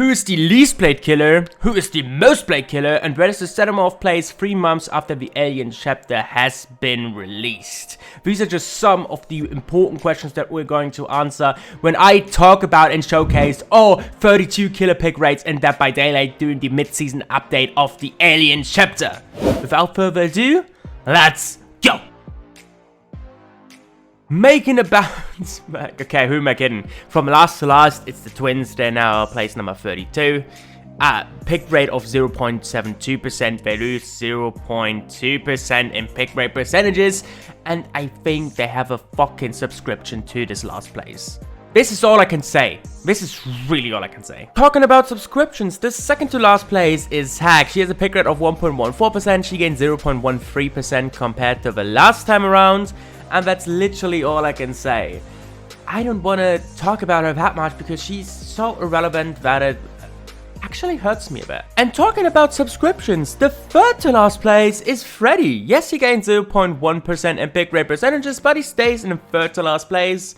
Who is the least played killer? Who is the most played killer? And where does the Xenomorph place 3 months after the Alien chapter has been released? These are just some of the important questions that we're going to answer when I talk about and showcase all 32 killer pick rates in Dead by Daylight during the mid-season update of the Alien chapter. Without further ado, let's go! Making a bounce back. Okay, who am I kidding? From last to last, it's the twins. They're now place number 32. Pick rate of 0.72%. They lose 0.2% in pick rate percentages. And I think they have a fucking subscription to this last place. This is all I can say. This is really all I can say. Talking about subscriptions, the second to last place is Hack. She has a pick rate of 1.14%. She gained 0.13% compared to the last time around. And that's literally all I can say. I don't want to talk about her that much because she's so irrelevant that it actually hurts me a bit. And talking about subscriptions, the third to last place is Freddy. Yes, he gained 0.1% in pick rate percentages, but he stays in the third to last place.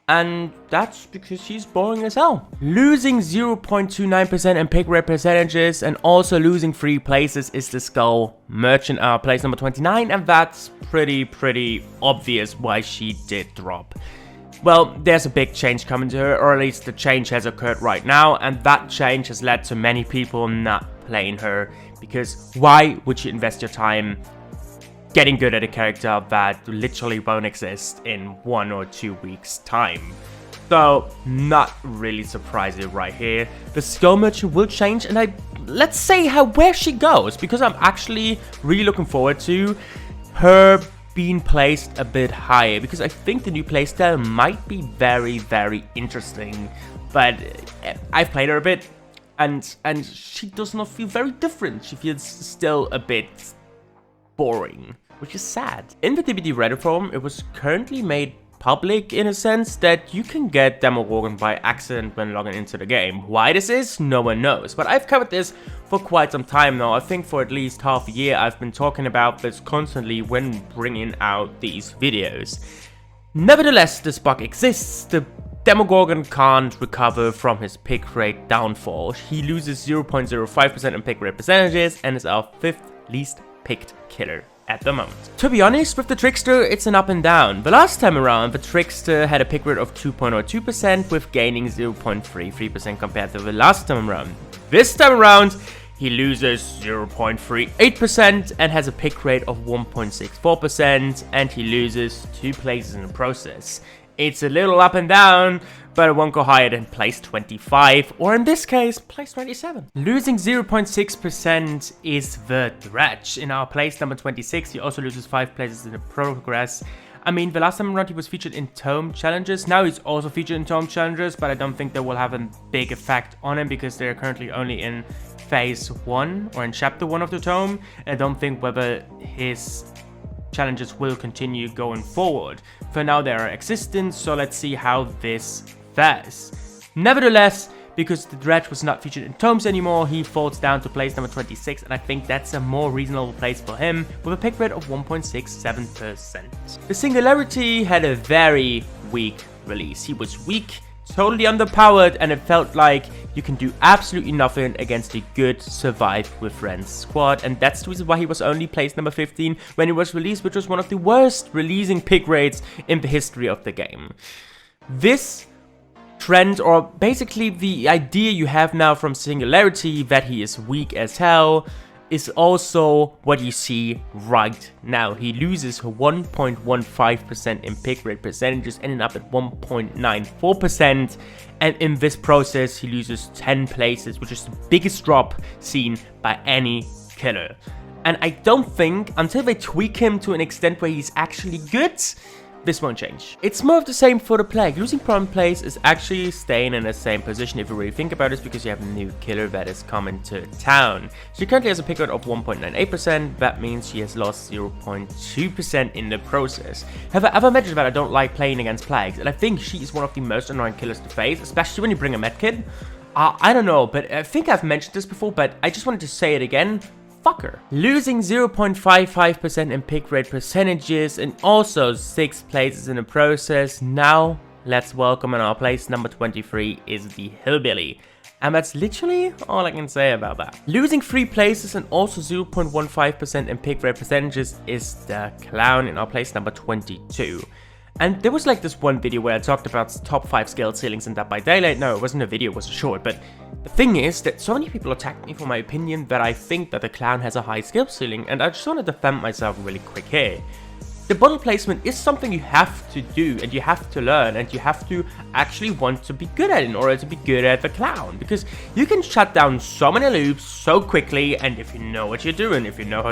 And that's because she's boring as hell. Losing 0.29% in pick rate percentages and also losing 3 places is the Skull Merchant, place number 29, and that's pretty obvious why she did drop. Well, there's a big change coming to her, or at least the change has occurred right now, and that change has led to many people not playing her, because why would you invest your time getting good at a character that literally won't exist in 1 or 2 weeks time? So, not really surprising right here. The Skull Merchant will change, and let's say where she goes, because I'm actually really looking forward to her being placed a bit higher, because I think the new playstyle might be very interesting. But I've played her a bit, and she does not feel very different. She feels still a bit boring, which is sad. In the DBD Reddit forum, it was currently made public in a sense that you can get Demogorgon by accident when logging into the game. Why this is, no one knows. But I've covered this for quite some time now. I think for at least half a year I've been talking about this constantly when bringing out these videos. Nevertheless, this bug exists. The Demogorgon can't recover from his pick rate downfall. He loses 0.05% in pick rate percentages and is our 5th least picked killer at the moment. To be honest, with the Trickster, it's an up and down. The last time around, the Trickster had a pick rate of 2.02% with gaining 0.33% compared to the last time around. This time around, he loses 0.38% and has a pick rate of 1.64%, and he loses 2 places in the process. It's a little up and down, but it won't go higher than place 25, or in this case, place 27. Losing 0.6% is the Dredge. In our place number 26, he also loses 5 places in the progress. I mean, the last time around he was featured in Tome Challenges. Now he's also featured in Tome Challenges, but I don't think that will have a big effect on him because they're currently only in phase 1 or in chapter 1 of the Tome. And I don't think whether his challenges will continue going forward. For now they are existent, so let's see how this fares. Nevertheless, because the Dredge was not featured in Tomes anymore, he falls down to place number 26, and I think that's a more reasonable place for him with a pick rate of 1.67%. The Singularity had a very weak release. He was weak, totally underpowered, and it felt like you can do absolutely nothing against a good Survive with Friends squad, and that's the reason why he was only placed number 15 when he was released, which was one of the worst releasing pick rates in the history of the game. This trend, or basically the idea you have now from Singularity that he is weak as hell, is also what you see right now. He loses 1.15% in pick rate percentages, ending up at 1.94%, and in this process he loses 10 places, which is the biggest drop seen by any killer. And I don't think, until they tweak him to an extent where he's actually good, this won't change. It's more of the same for the Plague. Losing prime place is actually staying in the same position if you really think about it, because you have a new killer that is coming to town. She currently has a pick rate of 1.98%. That means she has lost 0.2% in the process. Have I ever mentioned that I don't like playing against Plagues? And I think she is one of the most annoying killers to face, especially when you bring a medkit. I don't know, but I think I've mentioned this before, but I just wanted to say it again. Fucker. Losing 0.55% in pick rate percentages and also 6 places in the process. Now let's welcome in our place number 23 is the Hillbilly. And that's literally all I can say about that. Losing 3 places and also 0.15% in pick rate percentages is the clown in our place number 22. And there was like this one video where I talked about top 5 skill ceilings in Dead by Daylight. No, it wasn't a video, it was a short. But the thing is that so many people attacked me for my opinion that I think that the clown has a high skill ceiling. And I just want to defend myself really quick here. The bottle placement is something you have to do and you have to learn and you have to actually want to be good at it in order to be good at the clown. Because you can shut down so many loops so quickly, and if you know what you're doing, if you know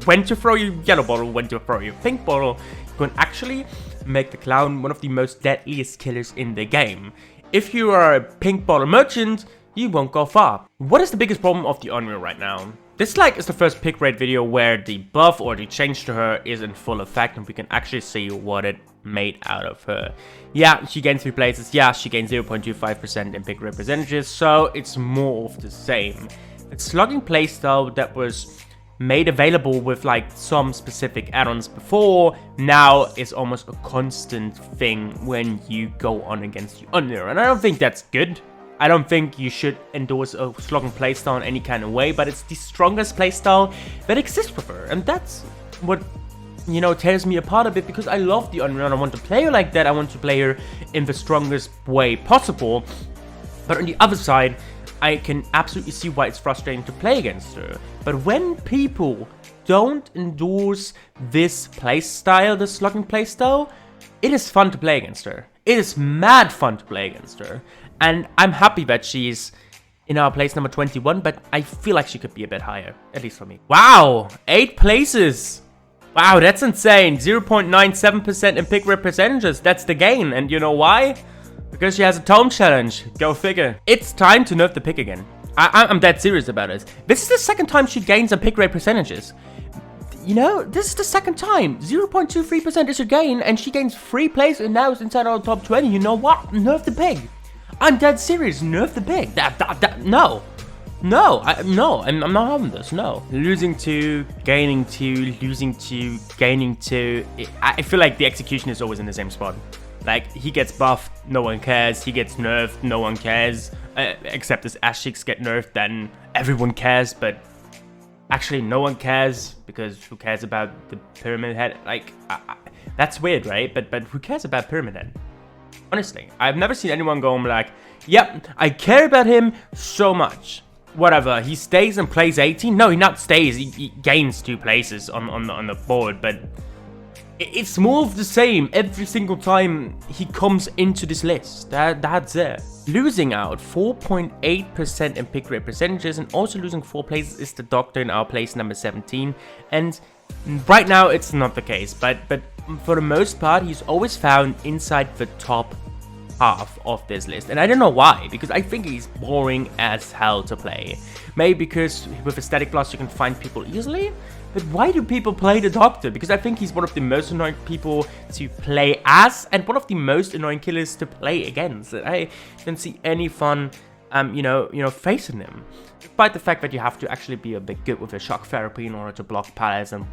when to throw your yellow bottle, when to throw your pink bottle, you can actually make the clown one of the most deadliest killers in the game. If you are a pink bottle merchant, you won't go far. What is the biggest problem of the Onryo right now? This is the first pick rate video where the buff or the change to her is in full effect and we can actually see what it made out of her. Yeah, she gained 3 places. Yeah, she gained 0.25% in pick rate percentages, so it's more of the same. The slugging playstyle that was made available with like some specific add-ons before now is almost a constant thing when you go on against the Onryo, and I don't think that's good. I don't think you should endorse a slugging playstyle in any kind of way, but it's the strongest playstyle that exists with her. And that's what, you know, tears me apart a bit, because I love the Onryo and I want to play her like that. I want to play her in the strongest way possible. But on the other side, I can absolutely see why it's frustrating to play against her. But when people don't endorse this playstyle, the slugging playstyle, it is fun to play against her. It is mad fun to play against her. And I'm happy that she's in our place number 21, but I feel like she could be a bit higher, at least for me. Wow, 8 places. Wow, that's insane. 0.97% in pick rate percentages. That's the gain. And you know why? Because she has a tome challenge. Go figure. It's time to nerf the pick again. I'm dead serious about it. This is the second time she gains on pick rate percentages. You know, this is the second time. 0.23% is her gain, and she gains 3 places and now is inside our top 20. You know what? Nerf the pig. I'm dead serious. Nerf the pig. No. No, I'm not having this. No. Losing 2, gaining 2, losing 2, gaining 2. I feel like the execution is always in the same spot. Like, he gets buffed, no one cares. He gets nerfed, no one cares. Except as Ashix get nerfed, then everyone cares. But actually, no one cares, because who cares about the Pyramid Head? Like, that's weird, right? But who cares about Pyramid Head? Honestly, I've never seen anyone go like, yep, I care about him so much. Whatever, he stays and plays 18. No, he not stays. He gains 2 places on the board, but it's more of the same every single time he comes into this list. That's it. Losing out 4.8% in pick rate percentages and also losing 4 places is the Doctor in our place number 17. And right now it's not the case, but for the most part he's always found inside the top half of this list, and I don't know why, because I think he's boring as hell to play. Maybe because with a static blast you can find people easily, but why do people play the Doctor? Because I think he's one of the most annoying people to play as, and one of the most annoying killers to play against. I don't see any fun, you know, facing him. Despite the fact that you have to actually be a bit good with your shock therapy in order to block pallets and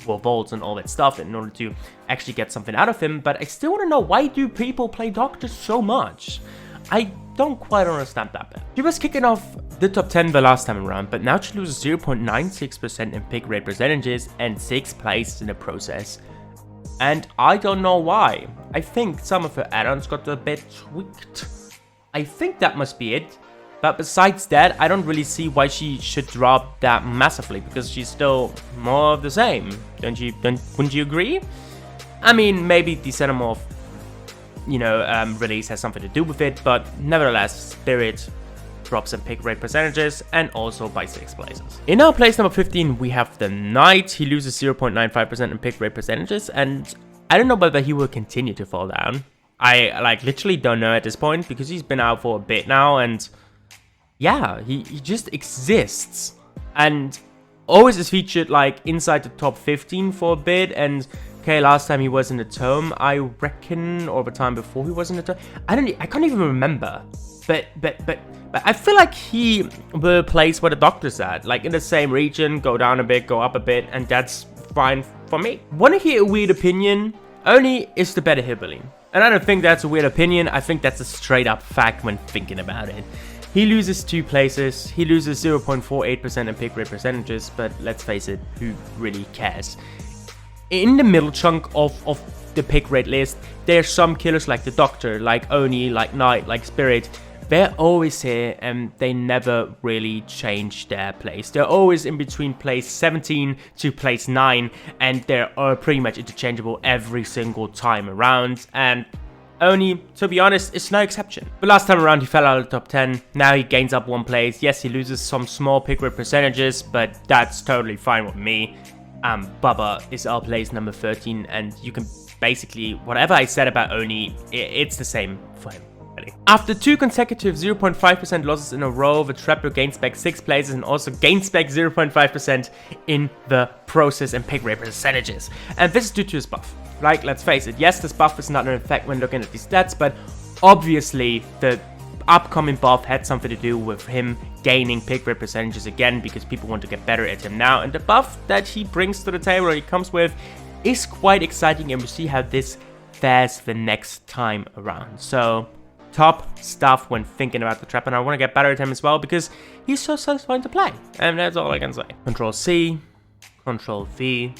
volts and all that stuff in order to actually get something out of him. But I still want to know, why do people play Doctor so much? I don't quite understand that bit. She was kicking off the top 10 the last time around, but now she loses 0.96% in pick rate percentages and 6 places in the process. And I don't know why. I think some of her add-ons got a bit tweaked. I think that must be it. But besides that, I don't really see why she should drop that massively, because she's still more of the same. Wouldn't you agree? I mean, maybe the Xenomorph, you know, release has something to do with it, but nevertheless, Spirit drops in pick rate percentages and also by 6 places. In our place number 15, we have the Knight. He loses 0.95% in pick rate percentages, and I don't know whether he will continue to fall down. I literally don't know at this point, because he's been out for a bit now, and yeah, he just exists and always is featured inside the top 15 for a bit. And okay, last time he was in the tome, I reckon, or the time before he was in the tome, I can't even remember. But I feel like he will place where the Doctor's at, in the same region, go down a bit, go up a bit, and that's fine for me. Wanna hear a weird opinion? Oni is the better Hillbilly. And I don't think that's a weird opinion, I think that's a straight up fact when thinking about it. He loses 2 places, he loses 0.48% in pick rate percentages, but let's face it, who really cares? In the middle chunk of the pick rate list, there's some killers like the Doctor, like Oni, like Knight, like Spirit. They're always here and they never really change their place. They're always in between place 17 to place 9, and they're pretty much interchangeable every single time around. And Oni, to be honest, is no exception. But last time around he fell out of the top 10, now he gains up 1 place. Yes, he loses some small pick rate percentages, but that's totally fine with me. Bubba is our place number 13, and you can basically, whatever I said about Oni, it's the same for him. After 2 consecutive 0.5% losses in a row, the Trapper gains back 6 places and also gains back 0.5% in the process and pick rate percentages. And this is due to his buff. Like, let's face it, yes, this buff is not an effect when looking at these stats, but obviously the upcoming buff had something to do with him gaining pick rate percentages again, because people want to get better at him now. And the buff that he brings to the table, or he comes with, is quite exciting, and we'll see how this fares the next time around. So top stuff when thinking about the Trap, and I want to get better at him as well because he's so satisfying to play, and that's all I can say. Control C, Control V,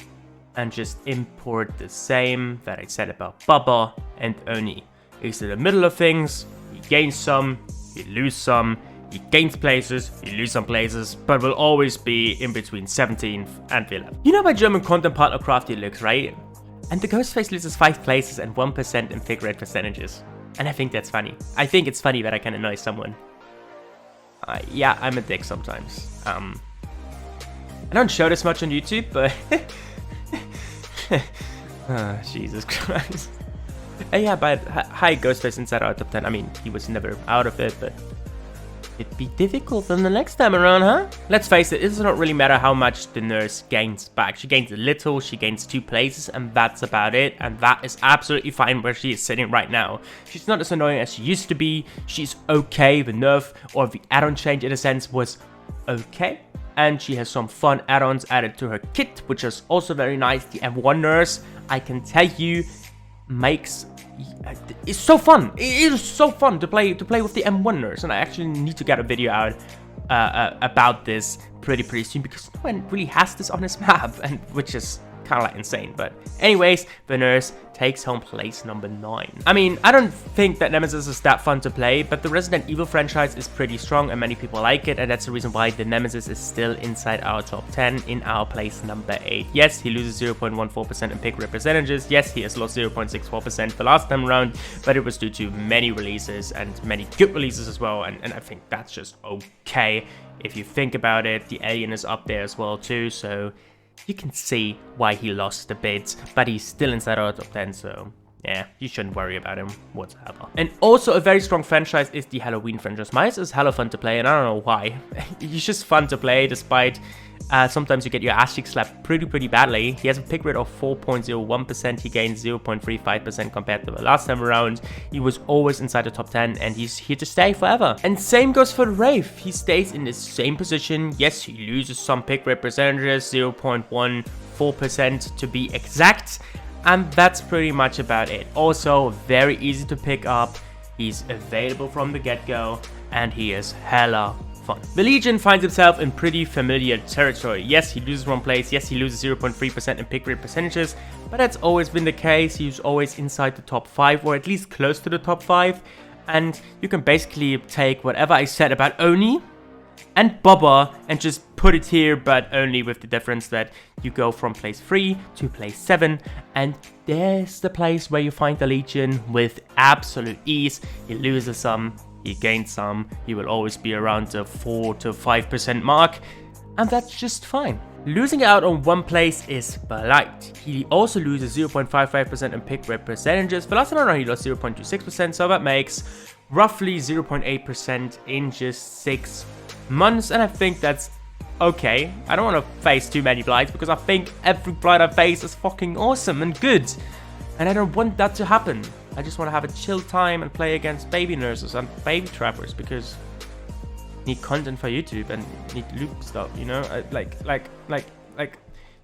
and just import the same that I said about Bubba and Oni. He's in the middle of things, he gains some, he loses some, he gains places, he loses some places, but will always be in between 17th and 11th. You know my German content partner Crafty looks, right? And the Ghostface loses 5 places and 1% in pick rate percentages. And I think that's funny. I think it's funny that I can annoy someone. Yeah, I'm a dick sometimes. I don't show this much on YouTube, but oh, Jesus Christ. Yeah, but hi, Ghostface inside our top 10. I mean, he was never out of it, but it'd be difficult than the next time around, huh? Let's face it, it does not really matter how much the nurse gains back. She gains a little, she gains 2 places, and that's about it. And that is absolutely fine where she is sitting right now. She's not as annoying as she used to be. She's okay. The nerf or the add-on change in a sense was okay. And she has some fun add-ons added to her kit, which is also very nice. The M1 nurse, I can tell you, makes... It's so fun. It is so fun to play with the M1 nurse, and I actually need to get a video out about this pretty soon, because no one really has this on his map, and which is kind of like insane. But anyways, the nurse takes home place number 9. I mean, I don't think that Nemesis is that fun to play, but the Resident Evil franchise is pretty strong and many people like it, and that's the reason why the Nemesis is still inside our top 10 in our place number 8. Yes, he loses 0.14% in pick rate percentages. Yes, he has lost 0.64% the last time around, but it was due to many releases and many good releases as well, and I think that's just okay. If you think about it, the Alien is up there as well too, so you can see why he lost a bit, but he's still inside our top 10, so yeah, you shouldn't worry about him whatsoever. And also a very strong franchise is the Halloween franchise. Miles is hella fun to play, and I don't know why. He's just fun to play, despite sometimes you get your ass cheek slapped pretty badly. He has a pick rate of 4.01%. He gains 0.35% compared to the last time around. He was always inside the top 10, and he's here to stay forever. And same goes for the Wraith. He stays in the same position. Yes, he loses some pick rate percentages, 0.14% to be exact. And that's pretty much about it. Also, very easy to pick up. He's available from the get-go, and he is hella fun. The Legion finds himself in pretty familiar territory. Yes, he loses 1 place. Yes, he loses 0.3% in pick rate percentages, but that's always been the case. He's always inside the top 5, or at least close to the top 5. And you can basically take whatever I said about Oni and Bubba and just put it here, but only with the difference that you go from place 3 to place 7, and there's the place where you find the Legion with absolute ease. He loses some, he gains some, he will always be around the 4 to 5% mark, and that's just fine. Losing out on 1 place is Blight. He also loses 0.55% in pick rate percentages. The last time around he lost 0.26%, so that makes roughly 0.8% in just 6 months, and I think that's okay. I don't want to face too many Blights, because I think every Blight I face is fucking awesome and good, and I don't want that to happen. I just want to have a chill time and play against baby nurses and baby trappers, because I need content for YouTube and need loot stuff, you know.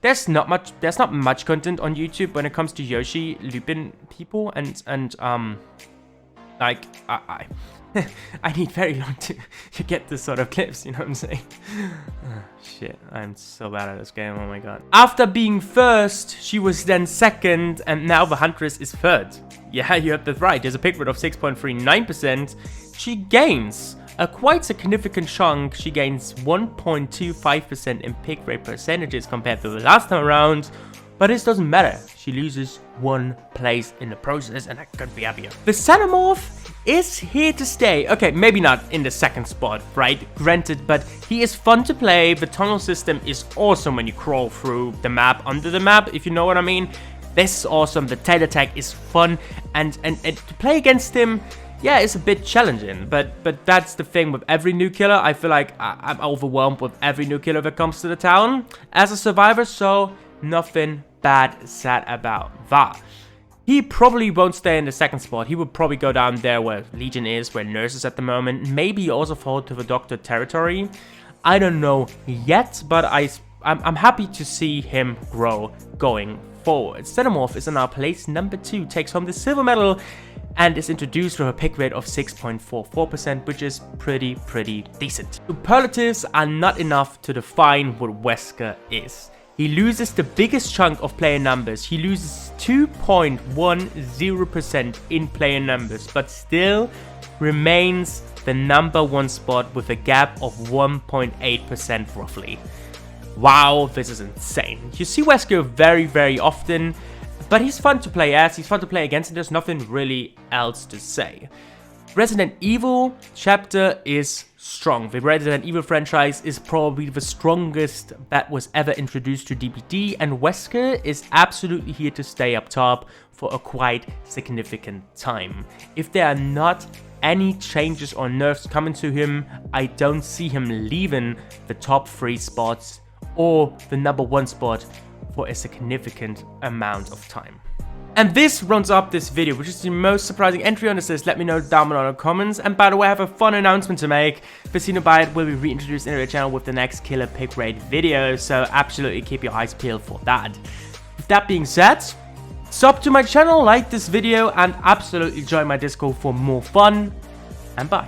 There's not much content on YouTube when it comes to Yoshi looping people, and I need very long to get this sort of clips, you know what I'm saying? Oh, shit, I'm so bad at this game, oh my god. After being first, she was then second, and now the Huntress is third. Yeah, you heard that right, there's a pick rate of 6.39%. She gains a quite significant chunk. She gains 1.25% in pick rate percentages compared to the last time around. But this doesn't matter. She loses 1 place in the process, and I couldn't be happier. The Xenomorph is here to stay. Okay, maybe not in the second spot, right? Granted, but he is fun to play. The tunnel system is awesome when you crawl through the map, under the map, if you know what I mean. This is awesome. The tail attack is fun, and to play against him, yeah, it's a bit challenging, but that's the thing with every new killer. I feel like I'm overwhelmed with every new killer that comes to the town as a survivor, so nothing bad said about that. He probably won't stay in the second spot. He would probably go down there where Legion is, where Nurse is at the moment. Maybe also fall to the Doctor territory. I don't know yet, but I'm happy to see him grow going forward. Xenomorph is in our place number 2, takes home the silver medal, and is introduced with a pick rate of 6.44%, which is pretty decent. Superlatives are not enough to define what Wesker is. He loses the biggest chunk of player numbers. He loses 2.10% in player numbers, but still remains the number 1 spot with a gap of 1.8% roughly. Wow, this is insane. You see Wesker very often, but he's fun to play as, he's fun to play against, and there's nothing really else to say. Resident Evil chapter is strong. The Resident Evil franchise is probably the strongest that was ever introduced to DBD, and Wesker is absolutely here to stay up top for a quite significant time. If there are not any changes or nerfs coming to him, I don't see him leaving the top 3 spots or the number 1 spot for a significant amount of time. And this runs up this video, which is the most surprising entry on this list. Let me know down below in the comments. And by the way, I have a fun announcement to make. Blight will be reintroduced into the channel with the next killer pick rate video, so absolutely keep your eyes peeled for that. With that being said, sub to my channel, like this video, and absolutely join my Discord for more fun. And bye.